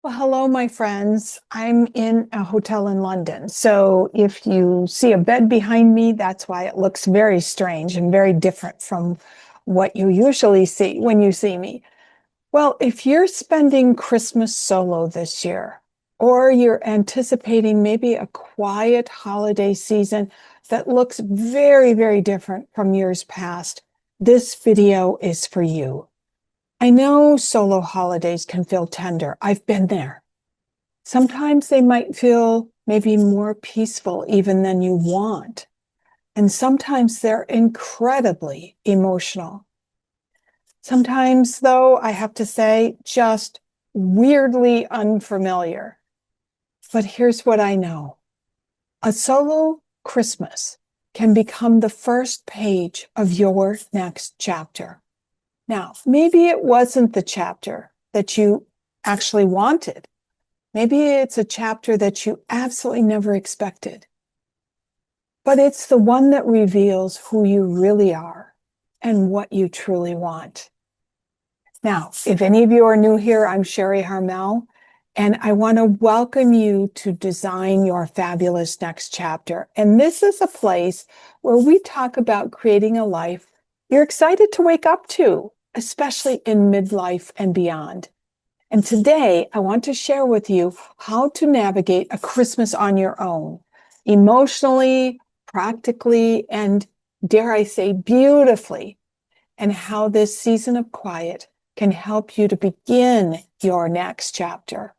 Well, hello, my friends. I'm in a hotel in London. So if you see a bed behind me, that's why it looks very strange and very different from what you usually see when you see me. Well, if you're spending Christmas solo this year, or you're anticipating maybe a quiet holiday season that looks very, very different from years past, this video is for you. I know solo holidays can feel tender. I've been there. Sometimes they might feel maybe more peaceful even than you want. And sometimes they're incredibly emotional. Sometimes, though, I have to say, just weirdly unfamiliar. But here's what I know. A solo Christmas can become the first page of your next chapter. Now, maybe it wasn't the chapter that you actually wanted. Maybe it's a chapter that you absolutely never expected, but it's the one that reveals who you really are and what you truly want. Now, if any of you are new here, I'm Sharri Harmel, and I want to welcome you to Design Your Fabulous Next Chapter. And this is a place where we talk about creating a life you're excited to wake up to, especially in midlife and beyond. And today I want to share with you how to navigate a Christmas on your own, emotionally, practically, and dare I say, beautifully, and how this season of quiet can help you to begin your next chapter.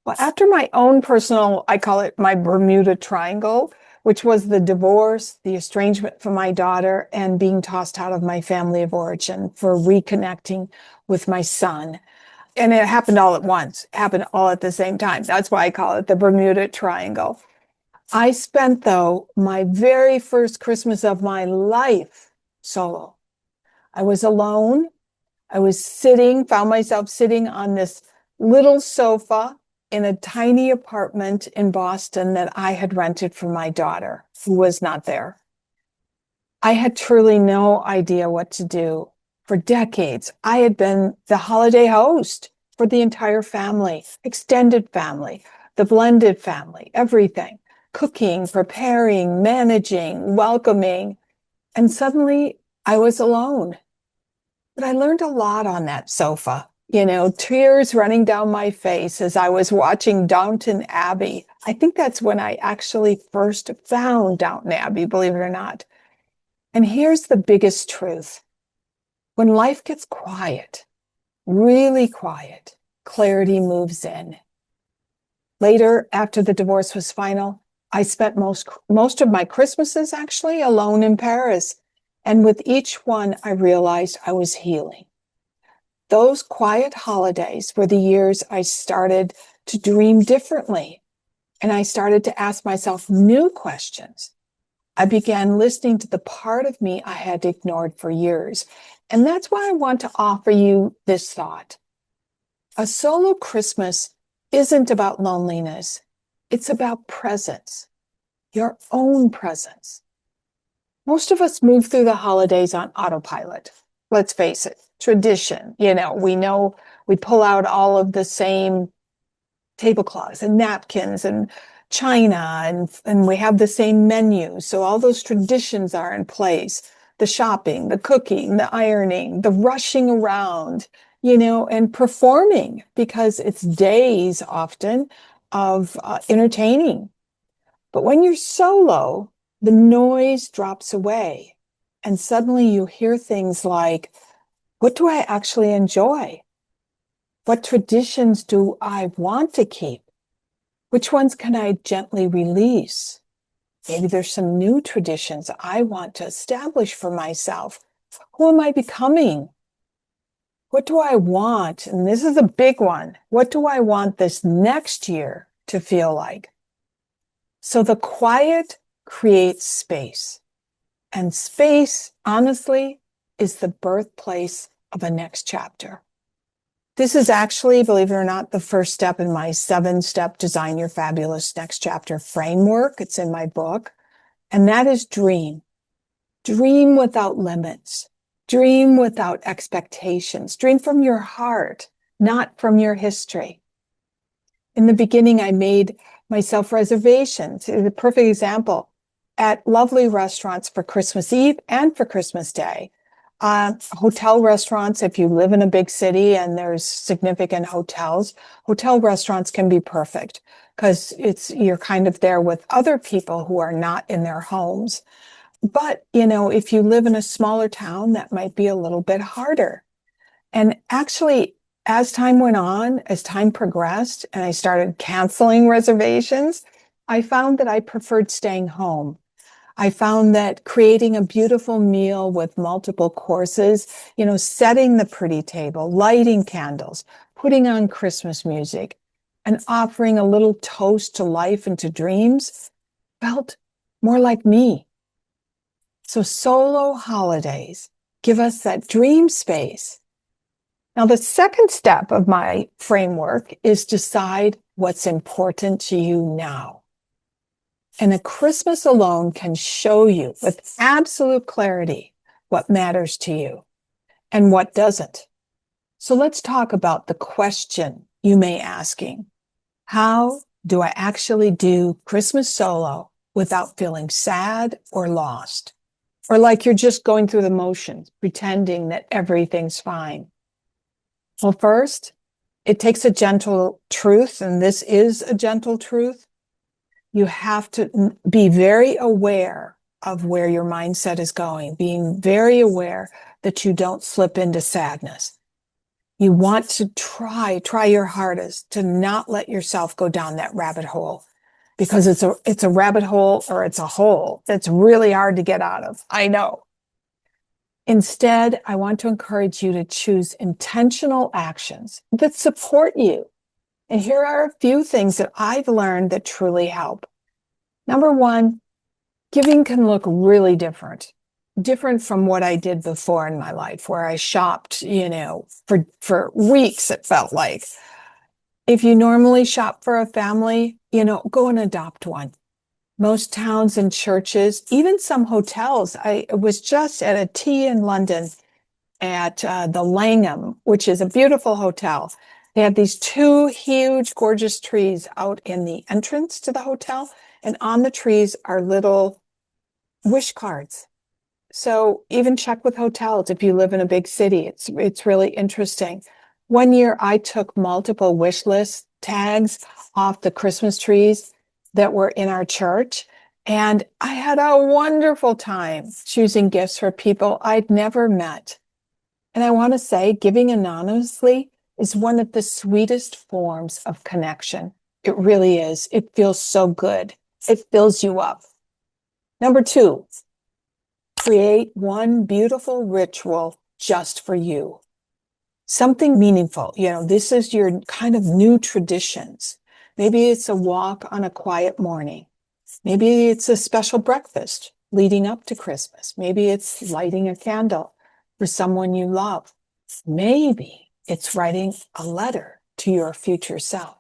Well, after my own personal, I call it my Bermuda Triangle, which was the divorce, the estrangement from my daughter, and being tossed out of my family of origin for reconnecting with my son. And it happened all at once, happened all at the same time. That's why I call it the Bermuda Triangle. I spent, though, my very first Christmas of my life solo. I was alone. I was found myself sitting on this little sofa in a tiny apartment in Boston that I had rented for my daughter, who was not there. I had truly no idea what to do. For decades, I had been the holiday host for the entire family, extended family, the blended family, everything, cooking, preparing, managing, welcoming. And suddenly I was alone. But I learned a lot on that sofa, tears running down my face as I was watching Downton Abbey. I think that's when I actually first found Downton Abbey, believe it or not. And here's the biggest truth. When life gets quiet, really quiet, clarity moves in. Later, after the divorce was final, I spent most of my Christmases actually alone in Paris. And with each one, I realized I was healing. Those quiet holidays were the years I started to dream differently. And I started to ask myself new questions. I began listening to the part of me I had ignored for years. And that's why I want to offer you this thought. A solo Christmas isn't about loneliness. It's about presence, your own presence. Most of us move through the holidays on autopilot. Let's face it, tradition. We know we pull out all of the same tablecloths and napkins and china, and we have the same menu. So all those traditions are in place. The shopping, the cooking, the ironing, the rushing around, and performing, because it's days often of entertaining. But when you're solo, the noise drops away. And suddenly you hear things like, what do I actually enjoy? What traditions do I want to keep? Which ones can I gently release? Maybe there's some new traditions I want to establish for myself. Who am I becoming? What do I want? And this is a big one. What do I want this next year to feel like? So the quiet creates space. And space, honestly, is the birthplace of a next chapter. This is actually, believe it or not, the first step in my 7-step Design Your Fabulous Next Chapter framework. It's in my book. And that is dream. Dream without limits. Dream without expectations. Dream from your heart, not from your history. In the beginning, I made myself reservations. The perfect example at lovely restaurants for Christmas Eve and for Christmas Day. Hotel restaurants, if you live in a big city and there's significant hotels, hotel restaurants can be perfect because you're kind of there with other people who are not in their homes. But, if you live in a smaller town, that might be a little bit harder. And actually, as time went on, as time progressed, and I started canceling reservations, I found that I preferred staying home. I found that creating a beautiful meal with multiple courses, setting the pretty table, lighting candles, putting on Christmas music, and offering a little toast to life and to dreams felt more like me. So solo holidays give us that dream space. Now, the second step of my framework is decide what's important to you now. And a Christmas alone can show you with absolute clarity what matters to you and what doesn't. So let's talk about the question you may be asking. How do I actually do Christmas solo without feeling sad or lost? Or like you're just going through the motions, pretending that everything's fine. Well, first, it takes a gentle truth, and this is a gentle truth. You have to be very aware of where your mindset is going, being very aware that you don't slip into sadness. You want to try your hardest to not let yourself go down that rabbit hole, because it's a rabbit hole, or it's a hole that's really hard to get out of. I know. Instead, I want to encourage you to choose intentional actions that support you. And here are a few things that I've learned that truly help. Number one, giving can look really different from what I did before in my life, where I shopped, for weeks, it felt like. If you normally shop for a family, go and adopt one. Most towns and churches, even some hotels. I was just at a tea in London at the Langham, which is a beautiful hotel. They have these two huge, gorgeous trees out in the entrance to the hotel. And on the trees are little wish cards. So even check with hotels if you live in a big city. It's really interesting. One year I took multiple wish list tags off the Christmas trees that were in our church, and I had a wonderful time choosing gifts for people I'd never met. And I want to say giving anonymously is one of the sweetest forms of connection. It really is. It feels so good. It fills you up. Number two, create one beautiful ritual just for you. Something meaningful. This is your kind of new traditions. Maybe it's a walk on a quiet morning. Maybe it's a special breakfast leading up to Christmas. Maybe it's lighting a candle for someone you love. Maybe it's writing a letter to your future self.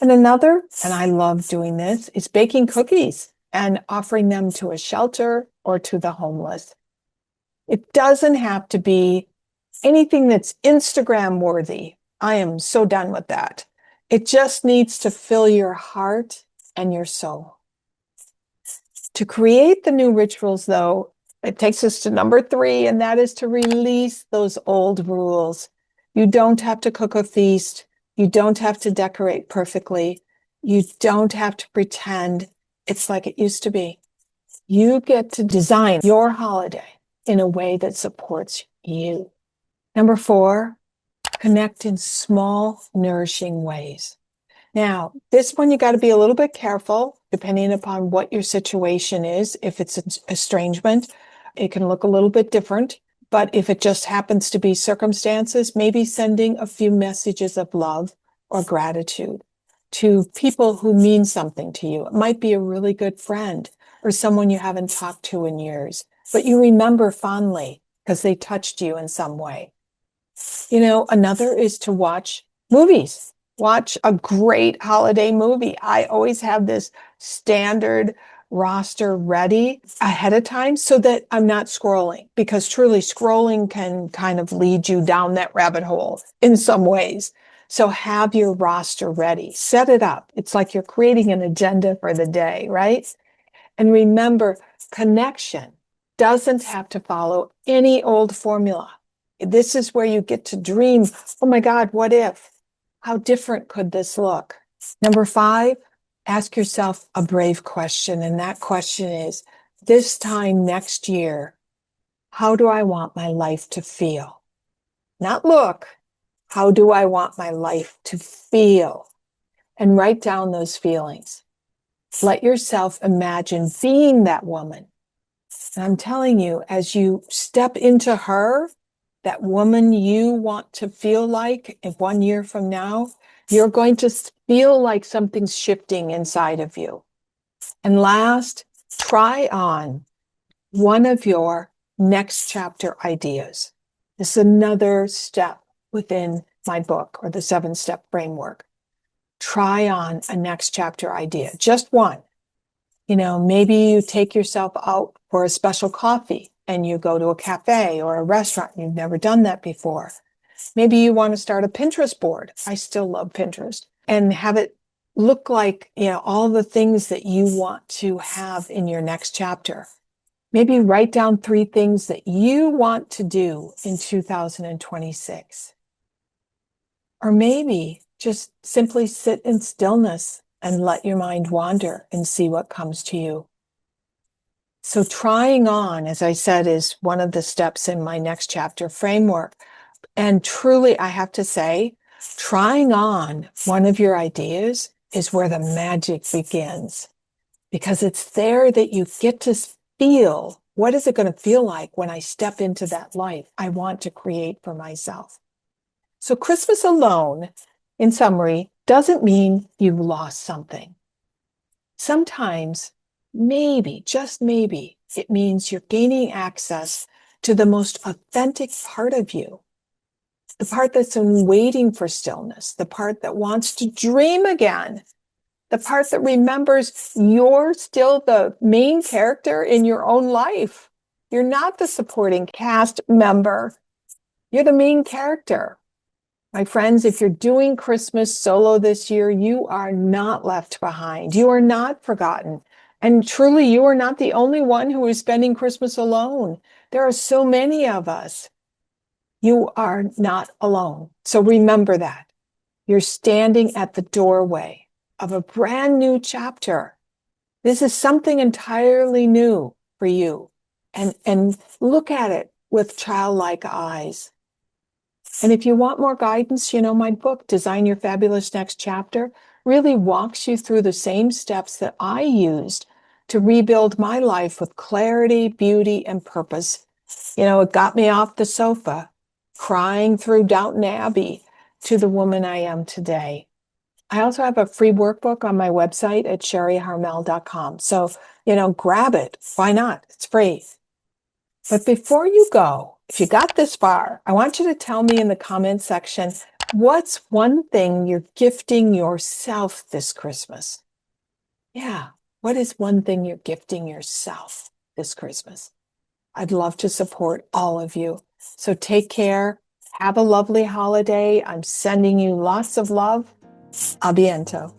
And another, and I love doing this, is baking cookies and offering them to a shelter or to the homeless. It doesn't have to be anything that's Instagram worthy. I am so done with that. It just needs to fill your heart and your soul. To create the new rituals, though, it takes us to number three, and that is to release those old rules. You don't have to cook a feast. You don't have to decorate perfectly. You don't have to pretend it's like it used to be. You get to design your holiday in a way that supports you. Number four, connect in small, nourishing ways. Now, this one, you got to be a little bit careful, depending upon what your situation is. If it's an estrangement, it can look a little bit different. But if it just happens to be circumstances, maybe sending a few messages of love or gratitude to people who mean something to you. It might be a really good friend or someone you haven't talked to in years, but you remember fondly because they touched you in some way. Another is to watch movies. Watch a great holiday movie. I always have this standard roster ready ahead of time so that I'm not scrolling, because truly scrolling can kind of lead you down that rabbit hole in some ways. So have your roster ready, set it up. It's like you're creating an agenda for the day, right? And remember, connection doesn't have to follow any old formula. This is where you get to dream. Oh my God, what if? How different could this look? Number 5, ask yourself a brave question. And that question is, this time next year, how do I want my life to feel? Not look. How do I want my life to feel? And write down those feelings. Let yourself imagine being that woman. And I'm telling you, as you step into her, that woman you want to feel like in 1 year from now, you're going to feel like something's shifting inside of you. And last, try on one of your next chapter ideas. This is another step within my book or the 7-step framework. Try on a next chapter idea, just one. Maybe you take yourself out for a special coffee and you go to a cafe or a restaurant. You've never done that before. Maybe you want to start a Pinterest board. I still love Pinterest, and have it look like, all the things that you want to have in your next chapter. Maybe write down 3 things that you want to do in 2026. Or maybe just simply sit in stillness and let your mind wander and see what comes to you. So trying on, as I said, is one of the steps in my next chapter framework. And truly, I have to say, trying on one of your ideas is where the magic begins, because it's there that you get to feel, what is it going to feel like when I step into that life I want to create for myself? So Christmas alone, in summary, doesn't mean you've lost something. Sometimes, maybe, just maybe, it means you're gaining access to the most authentic part of you, the part that's been waiting for stillness, the part that wants to dream again, the part that remembers you're still the main character in your own life. You're not the supporting cast member. You're the main character. My friends, if you're doing Christmas solo this year, you are not left behind. You are not forgotten. And truly, you are not the only one who is spending Christmas alone. There are so many of us. You are not alone. So remember that. You're standing at the doorway of a brand new chapter. This is something entirely new for you. And look at it with childlike eyes. And if you want more guidance, my book, Design Your Fabulous Next Chapter, really walks you through the same steps that I used to rebuild my life with clarity, beauty, and purpose. It got me off the sofa, crying through Downton Abbey, to the woman I am today. I also have a free workbook on my website at sharriharmel.com. So, grab it. Why not? It's free. But before you go, if you got this far, I want you to tell me in the comment section, what's one thing you're gifting yourself this Christmas? Yeah, what is one thing you're gifting yourself this Christmas? I'd love to support all of you. So take care. Have a lovely holiday. I'm sending you lots of love. A biento.